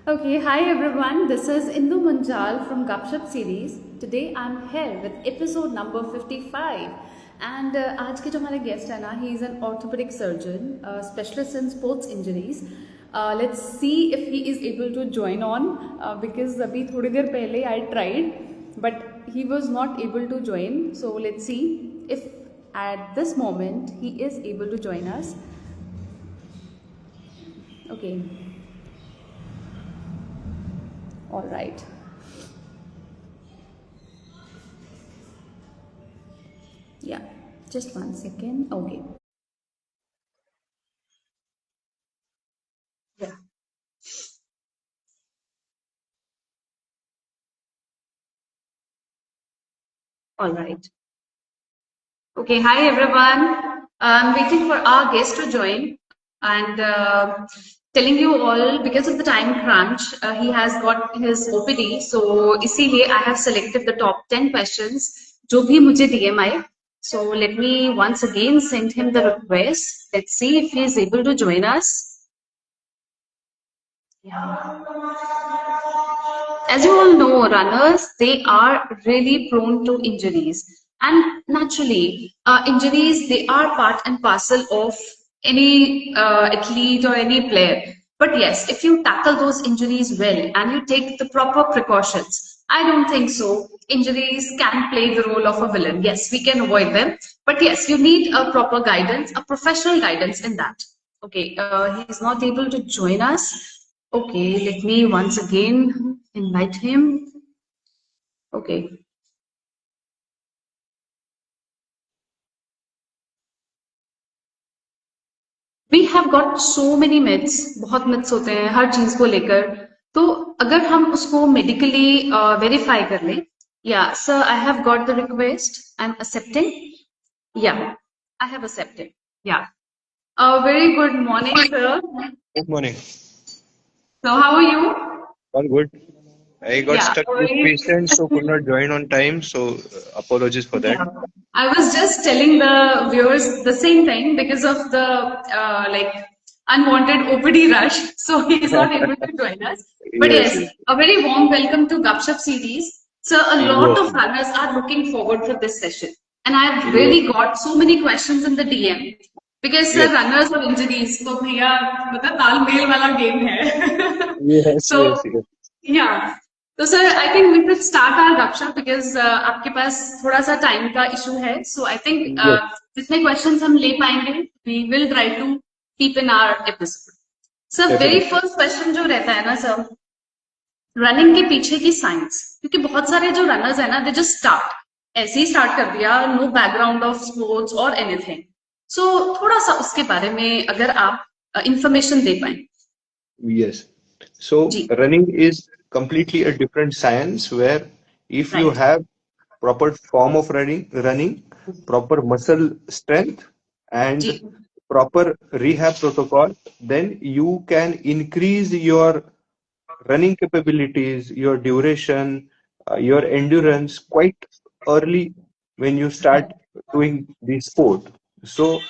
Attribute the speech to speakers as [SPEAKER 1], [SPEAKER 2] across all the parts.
[SPEAKER 1] Okay, hi everyone. This is Indu Munjal from Gupshup series. Today I'm here with episode number 55. And आज के जो हमारे guest है ना, he is an orthopedic surgeon, specialist in sports injuries. Let's see if he is able to join on because अभी थोड़ी देर पहले I tried, but he was not able to join. So let's see if at this moment he is able to join us. Okay, all right. Yeah, just 1 second. Okay. Yeah. All right. Okay. Hi, everyone. I'm waiting for our guest to join and telling you all because of the time crunch, he has got his OPD. So, इसीलिए I have selected the top 10 questions जो भी मुझे DM आए. So, let me once again send him the request. Let's see if he is able to join us. Yeah. As you all know, runners, they are really prone to injuries. And naturally, injuries, they are part and parcel of any athlete or any player. But yes, if you tackle those injuries well and you take the proper precautions, I don't think so. Injuries can play the role of a villain. Yes, we can avoid them. But yes, you need a proper guidance, a professional guidance in that. Okay, he's not able to join us. Okay, let me once again invite him. Okay. We have got so many myths, बहुत myths होते हैं हर चीज को लेकर. तो अगर हम उसको medically verify कर लें. Yeah, sir, I have got the request. I'm accepting. Yeah, I have accepted. Yeah. Very good morning, sir.
[SPEAKER 2] Good morning.
[SPEAKER 1] So, how are you?
[SPEAKER 2] All good. I got
[SPEAKER 1] Yeah,
[SPEAKER 2] stuck with
[SPEAKER 1] very.
[SPEAKER 2] patients, so could not join on time. So apologies for that.
[SPEAKER 1] Yeah. I was just telling the viewers the same thing because of the like unwanted OPD rush, so he is not able to join us. But
[SPEAKER 2] Yes,
[SPEAKER 1] yes,
[SPEAKER 2] yes,
[SPEAKER 1] a very warm welcome to Gupshup series. So a lot
[SPEAKER 2] yes,
[SPEAKER 1] of runners are looking forward for this session, and I've
[SPEAKER 2] yes,
[SPEAKER 1] really got so many questions in the DM because
[SPEAKER 2] yes,
[SPEAKER 1] runners और injuries तो भैया मतलब तालमेल वाला game है.
[SPEAKER 2] yes,
[SPEAKER 1] So
[SPEAKER 2] yes, yes.
[SPEAKER 1] yeah. तो sir I think we should start our गपशप because आपके पास थोड़ा सा टाइम का इशू है. So I think
[SPEAKER 2] Yes.
[SPEAKER 1] जितने क्वेश्चंस हम ले पाएंगे we will try to keep in our episode. Sir very
[SPEAKER 2] Definitely.
[SPEAKER 1] First question जो रहता है ना सर, रनिंग के पीछे की साइंस, क्योंकि बहुत सारे जो रनर्स है ना दे जस्ट स्टार्ट ऐसे ही स्टार्ट कर दिया, नो बैकग्राउंड ऑफ स्पोर्ट्स और एनीथिंग. सो थोड़ा सा उसके बारे में अगर आप इंफॉर्मेशन दे पाए.
[SPEAKER 2] Yes. So
[SPEAKER 1] जी.
[SPEAKER 2] running is completely a different science where if you
[SPEAKER 1] right.
[SPEAKER 2] have proper form of running, proper muscle strength and
[SPEAKER 1] जी.
[SPEAKER 2] proper rehab protocol, then you can increase your running capabilities, your duration, your endurance quite early when you start doing the sport. So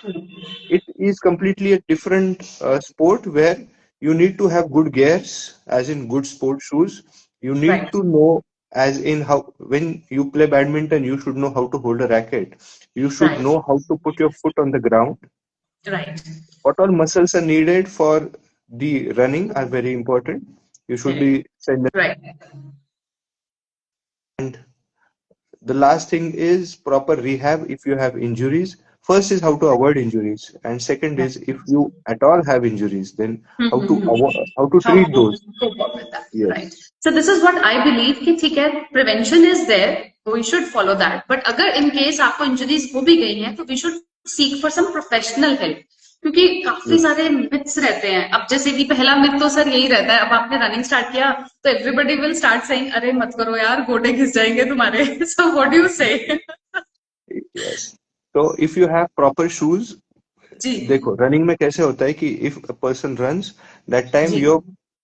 [SPEAKER 2] it is completely a different sport where you need to have good gears, as in good sport shoes. You need
[SPEAKER 1] right.
[SPEAKER 2] to know, as in how when you play badminton, you should know how to hold a racket. You should
[SPEAKER 1] right.
[SPEAKER 2] know how to put your foot on the ground.
[SPEAKER 1] Right.
[SPEAKER 2] What all muscles are needed for the running are very important. You should
[SPEAKER 1] correct.
[SPEAKER 2] be send
[SPEAKER 1] right.
[SPEAKER 2] and the last thing is proper rehab if you have injuries. First is how to avoid injuries, and second is if you at all have injuries, then how to
[SPEAKER 1] How
[SPEAKER 2] treat
[SPEAKER 1] to
[SPEAKER 2] those.
[SPEAKER 1] cope up with that,
[SPEAKER 2] Yes,
[SPEAKER 1] right? So this is what I believe कि ठीक है, prevention is there, we should follow that. But अगर in case आपको injuries हो भी गई हैं, तो we should seek for some professional help. क्योंकि काफी
[SPEAKER 2] yes,
[SPEAKER 1] सारे myths रहते हैं. अब जैसे कि पहला myth तो सर यही रहता है, अब आपने running start किया, तो everybody will start saying, अरे मत करो यार, गोडे घिस जाएंगे तुम्हारे. So what do you say?
[SPEAKER 2] yes. So if you have proper shoes,
[SPEAKER 1] जी.
[SPEAKER 2] देखो रनिंग में कैसे होता है कि if a person runs, that time
[SPEAKER 1] ji.
[SPEAKER 2] your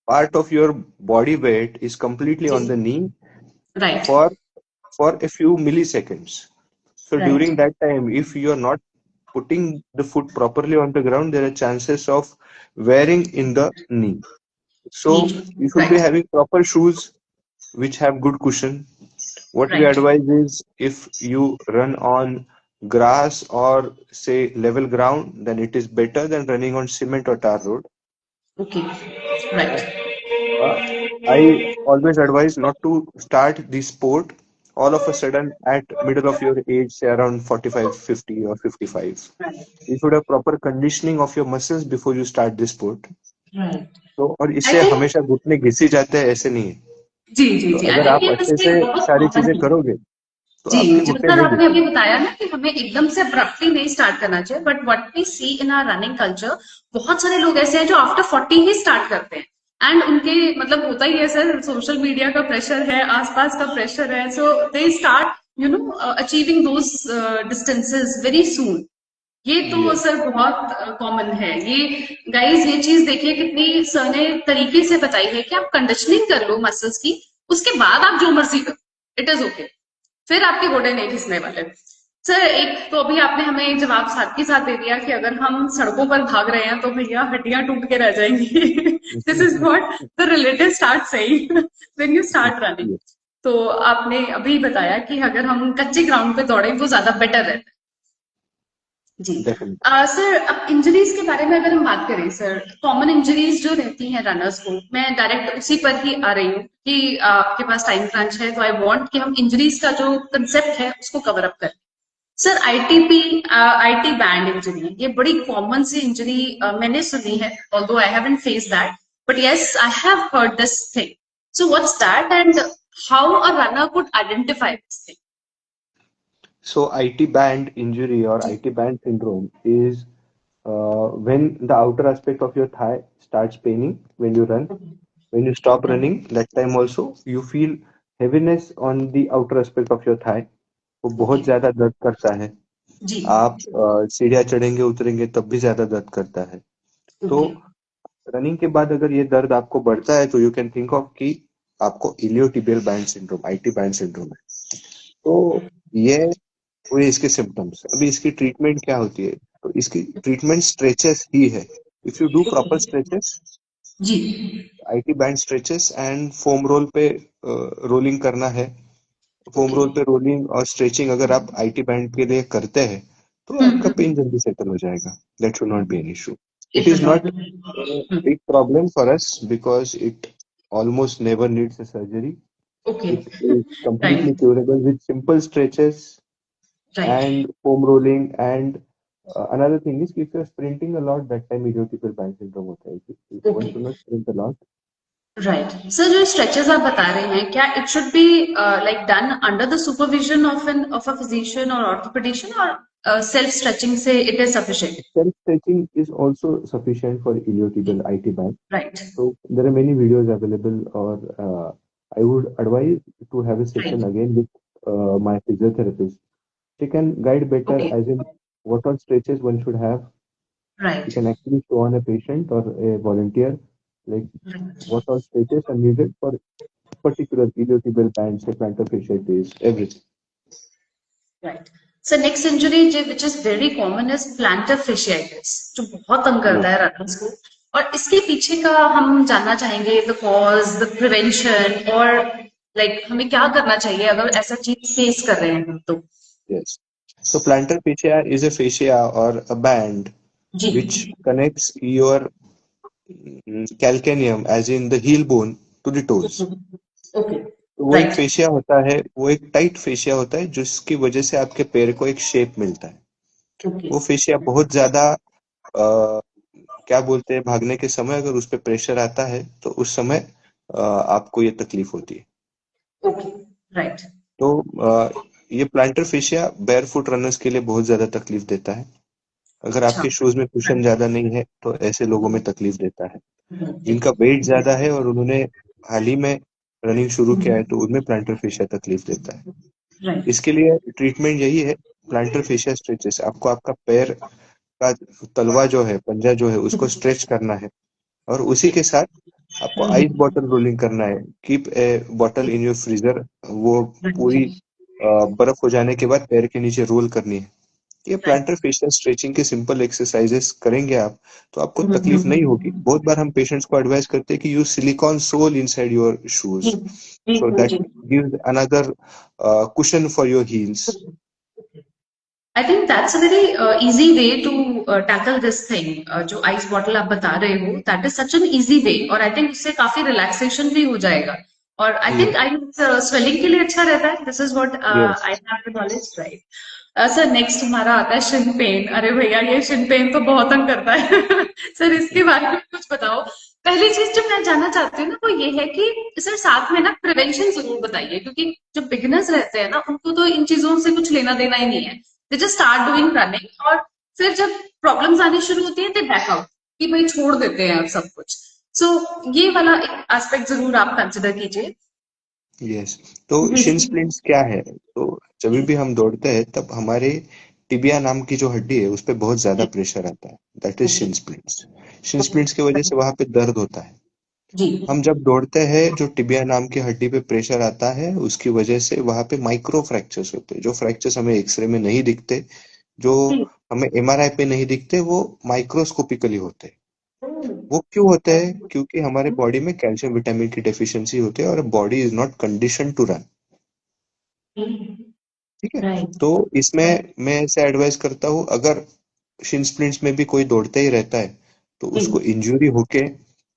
[SPEAKER 2] part of your body weight is completely
[SPEAKER 1] ji.
[SPEAKER 2] on the knee
[SPEAKER 1] Right.
[SPEAKER 2] for for a few milliseconds. So
[SPEAKER 1] Right.
[SPEAKER 2] during that time, if you are not putting the foot properly on the ground, there are chances of wearing in the knee. So
[SPEAKER 1] Knee shoes.
[SPEAKER 2] you should be
[SPEAKER 1] Right.
[SPEAKER 2] having proper shoes which have good cushion. What we
[SPEAKER 1] Right.
[SPEAKER 2] advise is if you run on grass or say level ground, then it is better than running on cement or tar road.
[SPEAKER 1] Okay.
[SPEAKER 2] And
[SPEAKER 1] Right.
[SPEAKER 2] uh, I always advise not to start the sport all of a sudden at middle of your age, say around 45, 50 or 55.
[SPEAKER 1] Right.
[SPEAKER 2] You should have proper conditioning of your muscles before you start this sport.
[SPEAKER 1] Right.
[SPEAKER 2] तो और
[SPEAKER 1] I
[SPEAKER 2] इससे
[SPEAKER 1] think
[SPEAKER 2] हमेशा घुटने घिसी जाते हैं, ऐसे नहीं है.
[SPEAKER 1] जी जी
[SPEAKER 2] तो
[SPEAKER 1] जी, आई
[SPEAKER 2] अगर
[SPEAKER 1] थिंक
[SPEAKER 2] आप
[SPEAKER 1] ये
[SPEAKER 2] अच्छे से
[SPEAKER 1] मिस्टेक बहुत
[SPEAKER 2] सारी
[SPEAKER 1] कॉमन
[SPEAKER 2] चीजें
[SPEAKER 1] है।
[SPEAKER 2] करोगे तो
[SPEAKER 1] जी,
[SPEAKER 2] आपके
[SPEAKER 1] जिस
[SPEAKER 2] घुटने
[SPEAKER 1] तरह
[SPEAKER 2] नहीं
[SPEAKER 1] आपने अभी
[SPEAKER 2] घिसेंगे.
[SPEAKER 1] बताया ना कि हमें एकदम से अब्रप्टली नहीं स्टार्ट करना चाहिए, but what we see in our running culture, बहुत सारे लोग ऐसे हैं जो आफ्टर 40 ही स्टार्ट करते हैं। एंड उनके मतलब होता ही है सर, सोशल मीडिया का प्रेशर है, आसपास का प्रेशर है, so they start achieving those distances very soon. ये तो
[SPEAKER 2] Yes,
[SPEAKER 1] सर बहुत कॉमन है ये। गाइस ये चीज देखिए कितनी सर ने तरीके से बताई है कि आप कंडीशनिंग कर लो मसल्स की, उसके बाद आप जो मर्जी करो, इट इज ओके, फिर आपके घोड़े नहीं घिसने वाले। सर एक तो अभी आपने हमें एक जवाब साथ के साथ दे दिया कि अगर हम सड़कों पर भाग रहे हैं तो भैया हड्डियां टूट के रह जाएंगी। This is what the relative start saying when you start running.
[SPEAKER 2] yes,
[SPEAKER 1] तो आपने अभी बताया कि अगर हम कच्चे ग्राउंड पे दौड़े वो ज्यादा बेटर है। जी।
[SPEAKER 2] definitely.
[SPEAKER 1] सर अब इंजरीज के बारे में अगर हम बात करें सर, कॉमन इंजरीज जो रहती हैं रनर्स को, मैं डायरेक्ट उसी पर ही आ रही हूँ कि आपके पास टाइम क्रंच है, तो आई वांट कि हम इंजरीज का जो कंसेप्ट है उसको कवर अप करें। Sir ITP, IT band injury, ये बड़ी कॉमन सी इंजरी मैंने सुनी है, although I haven't face that, but yes I have heard this thing. So what's that and how a runner could identify this thing?
[SPEAKER 2] So IT band injury or IT band syndrome is when the outer aspect of your thigh starts paining when you run. When you stop running, that time also you feel heaviness on the outer aspect of your thigh. वो
[SPEAKER 1] okay.
[SPEAKER 2] बहुत ज्यादा दर्द करता है.
[SPEAKER 1] जी।
[SPEAKER 2] आप सीढ़ियाँ चढ़ेंगे उतरेंगे तब भी ज्यादा दर्द करता है. तो
[SPEAKER 1] ओके।
[SPEAKER 2] रनिंग के बाद अगर ये दर्द आपको बढ़ता है तो यू कैन थिंक ऑफ कि आपको iliotibial band syndrome, IT band syndrome है. तो ये हुए इसके सिम्टम्स. अभी इसकी ट्रीटमेंट क्या होती है? तो इसकी ट्रीटमेंट स्ट्रेचेस ही है. If you do proper stretches,
[SPEAKER 1] जी।
[SPEAKER 2] IT band stretches and foam roll पे रोलिंग करना है. Foam
[SPEAKER 1] okay.
[SPEAKER 2] रोल पे रोलिंग और स्ट्रेचिंग अगर आप आईटी बैंड के लिए करते हैं तो आपका
[SPEAKER 1] हम्म।
[SPEAKER 2] पेन जल्दी सेटल हो जाएगा. That should not be an issue.
[SPEAKER 1] It
[SPEAKER 2] it
[SPEAKER 1] will
[SPEAKER 2] is
[SPEAKER 1] not
[SPEAKER 2] not
[SPEAKER 1] be.
[SPEAKER 2] Big problem for us because it almost never needs a surgery.
[SPEAKER 1] Okay.
[SPEAKER 2] It is completely
[SPEAKER 1] right.
[SPEAKER 2] curable with simple stretches
[SPEAKER 1] right.
[SPEAKER 2] and foam rolling. And another thing is if you're sprinting a lot, that time iliotibial band syndrome hota hai. One
[SPEAKER 1] okay.
[SPEAKER 2] should not sprint a lot.
[SPEAKER 1] Right. Sir जो stretches आप बता रहे हैं, क्या it should be like done under the supervision of a physician और orthopaedician, और self stretching से it is sufficient?
[SPEAKER 2] Self stretching is also sufficient for iliotibial IT band.
[SPEAKER 1] Right.
[SPEAKER 2] So there are many videos available, or I would advise to have a session
[SPEAKER 1] right.
[SPEAKER 2] again with my physiotherapist. She can guide better,
[SPEAKER 1] okay.
[SPEAKER 2] as in what all stretches one should have. She
[SPEAKER 1] right.
[SPEAKER 2] can actually show on a patient or a volunteer like what all stretches are needed for particular iliotibial band, say plantar fasciitis, everything.
[SPEAKER 1] Right. Sir next injury which is very common is planter fasciitis, जो बहुत तंग
[SPEAKER 2] Yes.
[SPEAKER 1] करता है runners को, और इसके पीछे का हम जानना चाहेंगे द कॉज, द प्रिवेंशन, और लाइक हमें क्या करना चाहिए अगर ऐसा चीज फेस कर रहे हैं हम तो।
[SPEAKER 2] Yes. So plantar fascia is a fascia or a band
[SPEAKER 1] जी।
[SPEAKER 2] which connects your calcaneum, as in the heel bone, to the toes.
[SPEAKER 1] Okay.
[SPEAKER 2] तो वो एक
[SPEAKER 1] राइट।
[SPEAKER 2] फेशिया होता है, वो एक टाइट फेशिया होता है जिसकी वजह से आपके पैर को एक शेप मिलता है.
[SPEAKER 1] ओके।
[SPEAKER 2] वो फेशिया बहुत ज्यादा क्या बोलते हैं, भागने के समय अगर उस पर प्रेशर आता है तो उस समय आपको ये तकलीफ होती है.
[SPEAKER 1] ओके। राइट।
[SPEAKER 2] तो ये plantar fascia bear foot runners के लिए बहुत ज्यादा तकलीफ देता है. अगर
[SPEAKER 1] अच्छा।
[SPEAKER 2] आपके शूज में कुशन ज्यादा नहीं है तो ऐसे लोगों में तकलीफ देता है. जिनका वेट ज्यादा है और उन्होंने हाल ही में रनिंग शुरू किया है तो उनमें प्लांटर फेशिया तकलीफ देता है.
[SPEAKER 1] राइट।
[SPEAKER 2] इसके लिए ट्रीटमेंट यही है, प्लांटर फेशिया स्ट्रेचेस. आपको आपका पैर का तलवा जो है, पंजा जो है, उसको स्ट्रेच करना है और उसी के साथ आपको आइस बॉटल रोलिंग करना है. Keep a bottle in your freezer. वो पूरी बर्फ हो जाने के बाद पैर के नीचे रोल करनी है. ये
[SPEAKER 1] राइट
[SPEAKER 2] प्लांटर फेशियल स्ट्रेचिंग के सिंपल एक्सरसाइजेस करेंगे आप तो आपको तकलीफ नहीं होगी। बहुत बार हम पेशेंट्स को एडवाइस करते हैं कि use silicone sole inside your shoes
[SPEAKER 1] जी जी
[SPEAKER 2] सो
[SPEAKER 1] जी
[SPEAKER 2] that gives another cushion for your heels.
[SPEAKER 1] I think that's a very easy way to tackle this thing. जो आइस बॉटल आप बता रहे हो, that is such an easy way, और I think उससे काफी रिलैक्सेशन भी हो जाएगा। और I think
[SPEAKER 2] yes
[SPEAKER 1] I swelling के लिए अच्छा रहता है। This is what
[SPEAKER 2] yes
[SPEAKER 1] I have the knowledge, right. Sir next हमारा आता है शिन पेन। अरे भैया, ये शिन पेन तो बहुत तंग करता है। सर इसके बारे में कुछ बताओ। पहली चीज जो मैं जानना चाहती हूँ ना, वो ये है कि सर साथ में ना प्रिवेंशन जरूर बताइए, क्योंकि जो बिगिनर्स रहते हैं ना, उनको तो इन चीजों से कुछ लेना देना ही नहीं है। They just start doing running, और फिर जब प्रॉब्लम्स आनी शुरू होती है दे बैक आउट, कि भाई छोड़ देते हैं अब सब कुछ। सो ये वाला एक एस्पेक्ट जरूर आप कंसिडर कीजिए।
[SPEAKER 2] यस। तो
[SPEAKER 1] जी
[SPEAKER 2] शिन
[SPEAKER 1] जी
[SPEAKER 2] स्प्लिंट्स क्या है? तो जब
[SPEAKER 1] जी
[SPEAKER 2] भी हम दौड़ते हैं तब हमारे टिबिया नाम की जो हड्डी है उस पर बहुत ज्यादा
[SPEAKER 1] जी
[SPEAKER 2] प्रेशर आता है, that is
[SPEAKER 1] okay
[SPEAKER 2] Shin splints. Shin
[SPEAKER 1] okay
[SPEAKER 2] splints की वजह से वहां पे दर्द होता है।
[SPEAKER 1] जी
[SPEAKER 2] हम जब दौड़ते हैं जो टिबिया नाम की हड्डी पे प्रेशर आता है उसकी वजह से वहां पे माइक्रो फ्रैक्चर्स होते हैं। जो फ्रैक्चर्स हमें एक्सरे में नहीं दिखते, जो
[SPEAKER 1] जी
[SPEAKER 2] हमें एमआरआई पे नहीं दिखते, वो माइक्रोस्कोपिकली होते हैं। वो क्यों होते हैं? क्योंकि हमारे बॉडी में कैल्शियम विटामिन की डेफिशिएंसी होती है और body is not condition to run. ठीक है।
[SPEAKER 1] राइट
[SPEAKER 2] तो इसमें मैं ऐसे एडवाइस करता हूँ, अगर शिन स्प्लिंट्स में भी कोई दौड़ते ही रहता है तो
[SPEAKER 1] जी
[SPEAKER 2] उसको इंजरी होके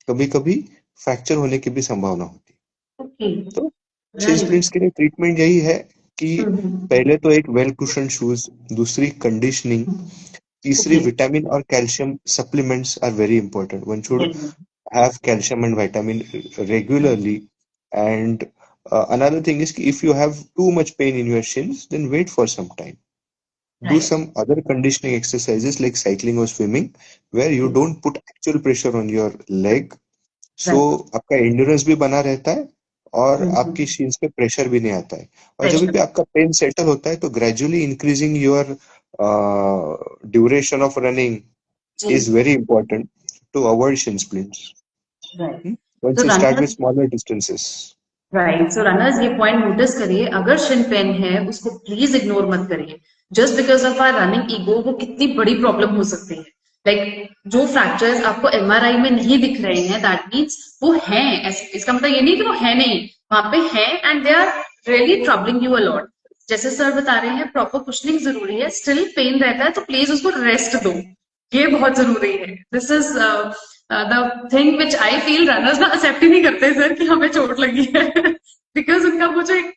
[SPEAKER 2] कभी कभी फ्रैक्चर होने की भी संभावना होती है।
[SPEAKER 1] ओके
[SPEAKER 2] तो शिन
[SPEAKER 1] राइट
[SPEAKER 2] स्प्लिंट्स के लिए ट्रीटमेंट यही है कि पहले तो एक वेल कुशन शूज, दूसरी कंडीशनिंग, तीसरी
[SPEAKER 1] ओके
[SPEAKER 2] विटामिन और calcium supplements are very important. One should have calcium and vitamin regularly. And another thing is if you have too much pain in your shins, then wait for some time. Do
[SPEAKER 1] right
[SPEAKER 2] some other conditioning exercises like cycling or swimming where you don't put actual pressure on your leg. So
[SPEAKER 1] right
[SPEAKER 2] आपका endurance भी बना रहता है और आपकी shins पे pressure भी नहीं आता है। और जब भी
[SPEAKER 1] प्रेशर।
[SPEAKER 2] आपका पेन सेटल होता है तो gradually increasing your duration of running
[SPEAKER 1] जी
[SPEAKER 2] is very important to avoid shin splints.
[SPEAKER 1] Right.
[SPEAKER 2] Once
[SPEAKER 1] तो
[SPEAKER 2] you start with
[SPEAKER 1] runners,
[SPEAKER 2] smaller distances.
[SPEAKER 1] Right, so runners ये पॉइंट नोटिस करिए, अगर शिन पेन है उसको प्लीज इग्नोर मत करिए। Just because of our running ego, वो कितनी बड़ी प्रॉब्लम हो सकती है। लाइक जो फ्रैक्चर्स आपको एमआरआई में नहीं दिख रहे हैं, दैट मीन्स वो हैं। इसका मतलब ये नहीं कि वो है नहीं, वहां पे है, and they are really troubling you a lot. जैसे सर बता रहे हैं, प्रॉपर कुशनिंग जरूरी है। स्टिल पेन रहता है तो प्लीज उसको रेस्ट दो, ये बहुत जरूरी है। This is the thing which I feel runners ना एक्सेप्ट ही नहीं करते सर, कि हमें चोट लगी है। बिकॉज उनका वो जो एक